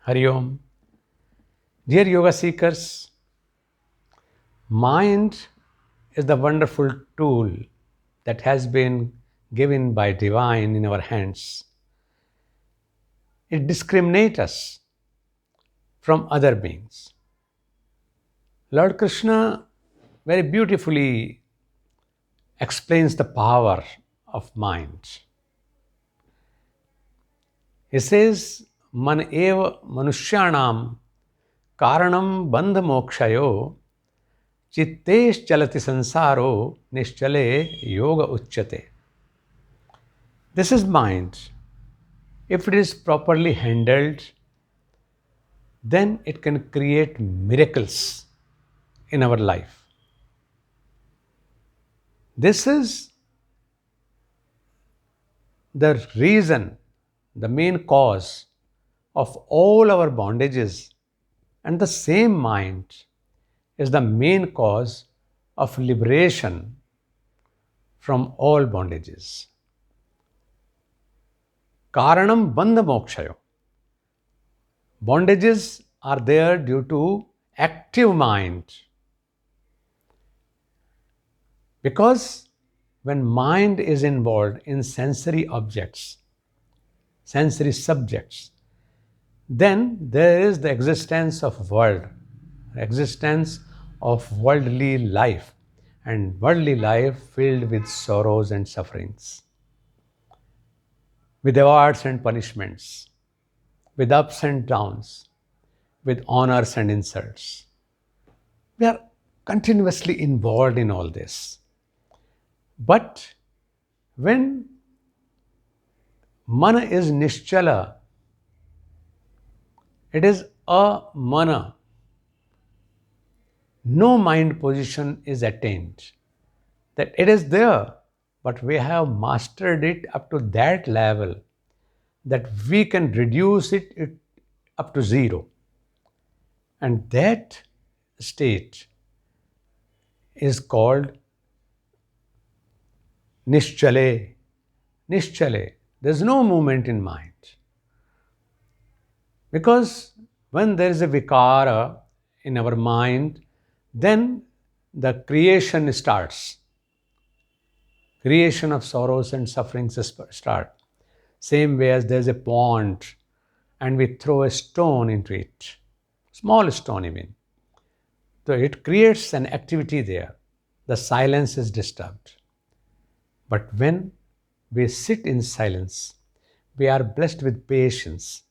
Hari Om. Dear yoga seekers, mind is the wonderful tool that has been given by divine in our hands. It discriminates us from other beings. Lord Krishna very beautifully explains the power of mind. He says, Man eva manushyanam karanam bandha mokshayo chittesh chalati sansaro nischale yoga uchyate. This is mind. If it is properly handled, then it can create miracles in our life. This is the reason, the main cause of all our bondages, and the same mind is the main cause of liberation from all bondages. Karanam bandha mokshayo. Bondages are there due to active mind. Because when mind is involved in sensory objects, sensory subjects, then there is the existence of world, existence of worldly life, and worldly life filled with sorrows and sufferings, with awards and punishments, with ups and downs, with honors and insults. We are continuously involved in all this. But when mana is nischala, it is a mana. No mind position is attained. That it is there, but we have mastered it up to that level that we can reduce it up to zero. And that state is called nischale. Nischale. There's no movement in mind. Because when there is a vikara in our mind, then the creation starts. Creation of sorrows and sufferings start. Same way as there's a pond and we throw a stone into it, small stone even. So it creates an activity there. The silence is disturbed. But when we sit in silence, we are blessed with patience.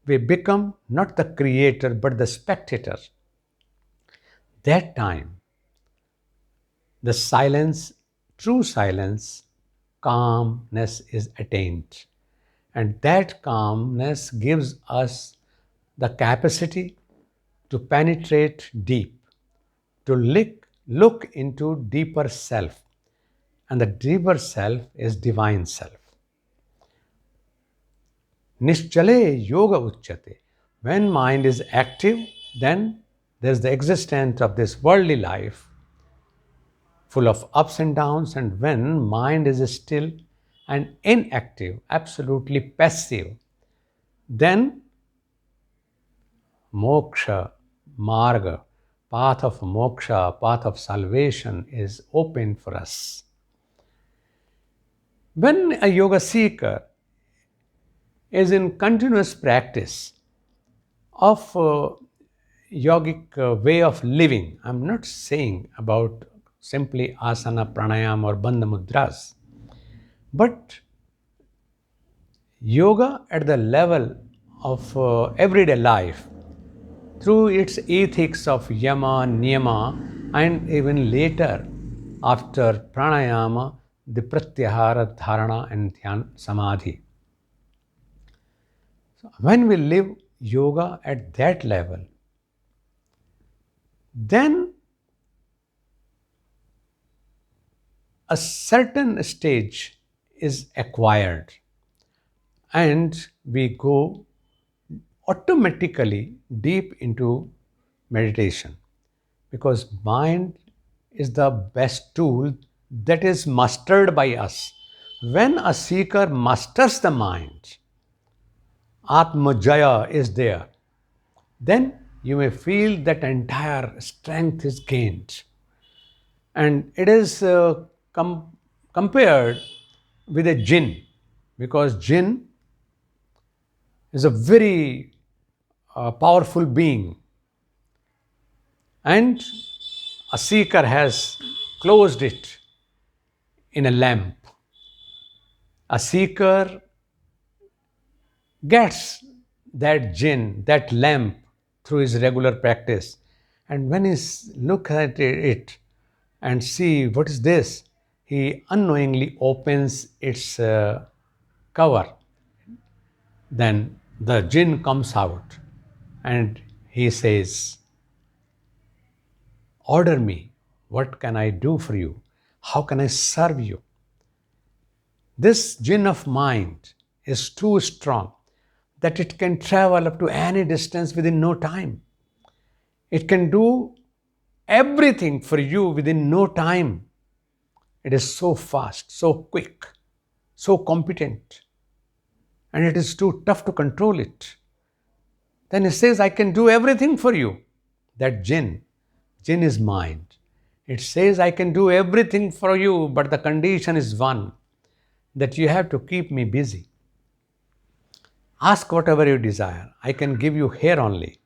We become not the creator but the spectator. That time, the silence, true silence, calmness is attained. And that calmness gives us the capacity to penetrate deep, to look into deeper self. And the deeper self is divine self. Nischale yoga uchyate. When mind is active, then there's the existence of this worldly life full of ups and downs, and when mind is still and inactive, absolutely passive, then moksha, marga, path of moksha, path of salvation is open for us. When a yoga seeker is in continuous practice of yogic way of living, I'm not saying about simply asana, pranayama, or bandha mudras, but yoga at the level of everyday life through its ethics of yama, niyama, and even later after pranayama, the pratyahara, dharana, and dhyan, samadhi. So when we live yoga at that level, then a certain stage is acquired and we go automatically deep into meditation, because mind is the best tool that is mastered by us. When a seeker masters the mind, Atmajaya is there. then you may feel that entire strength is gained. And it is compared with a jinn, because jinn is a very powerful being, and a seeker has closed it in a lamp. A seeker gets that jinn, that lamp, through his regular practice. And when he looks at it and see what is this, he unknowingly opens its cover. Then the jinn comes out and he says, "Order me. What can I do for you? How can I serve you?" This jinn of mind is too strong that it can travel up to any distance within no time. It can do everything for you within no time. It is so fast, so quick, so competent, and it is too tough to control it. Then it says, "I can do everything for you." That jinn is mind. It says, "I can do everything for you, but the condition is one, that you have to keep me busy. Ask whatever you desire. I can give you here only.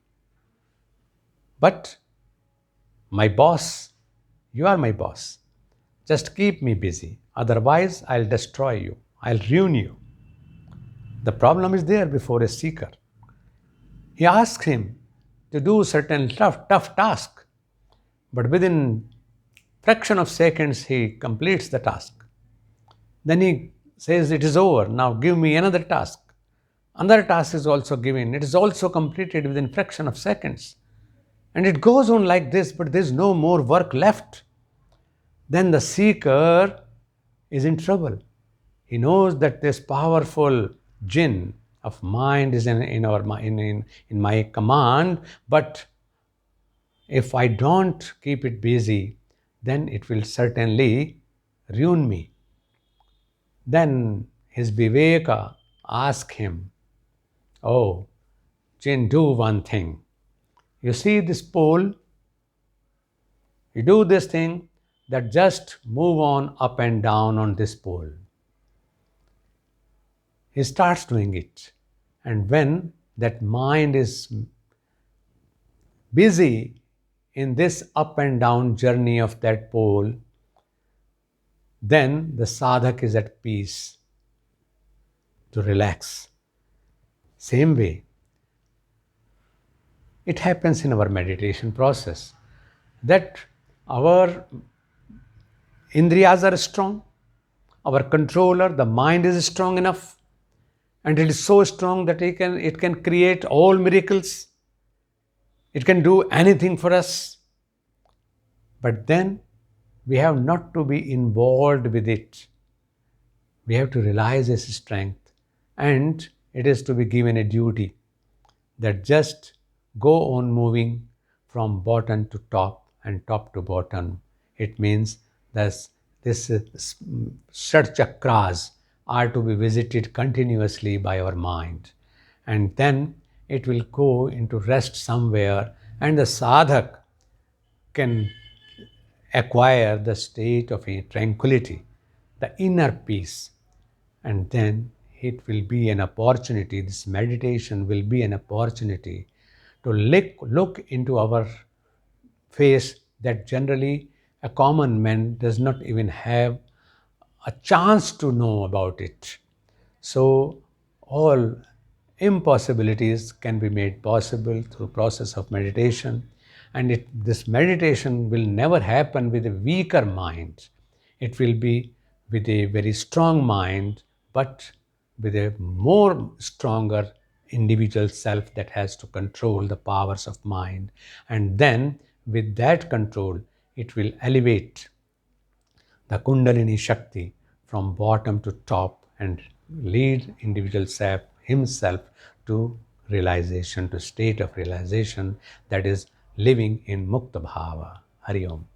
But my boss, you are my boss. Just keep me busy. Otherwise, I'll destroy you. I'll ruin you." The problem is there before a seeker. He asks him to do certain tough task, but within fraction of seconds he completes the task. Then he says, "It is over. Now give me another task." Another task is also given. It is also completed within fraction of seconds. And it goes on like this, but there's no more work left. Then the seeker is in trouble. He knows that this powerful jinn of mind is in my command, but if I don't keep it busy, then it will certainly ruin me. Then his Viveka asked him, "Oh, jinn, do one thing. You see this pole? You do this thing, that just move on up and down on this pole." He starts doing it. And when that mind is busy in this up and down journey of that pole, then the sadhak is at peace to relax. Same way, it happens in our meditation process that our indriyas are strong, our controller, the mind is strong enough, and it is so strong that it can create all miracles. It can do anything for us. But then we have not to be involved with it. We have to realize its strength, and it is to be given a duty that just go on moving from bottom to top and top to bottom. It means that this Shat chakras are to be visited continuously by our mind, and then it will go into rest somewhere, and the sadhak can acquire the state of tranquility, the inner peace. And then it will be an opportunity, this meditation will be an opportunity to look into our face that generally a common man does not even have a chance to know about it. So all impossibilities can be made possible through process of meditation, and this meditation will never happen with a weaker mind. It will be with a very strong mind, but with a more stronger individual self that has to control the powers of mind. And then with that control, it will elevate the Kundalini Shakti from bottom to top and lead individual self himself to realization, to state of realization, that is living in Mukta Bhava. Hari Om.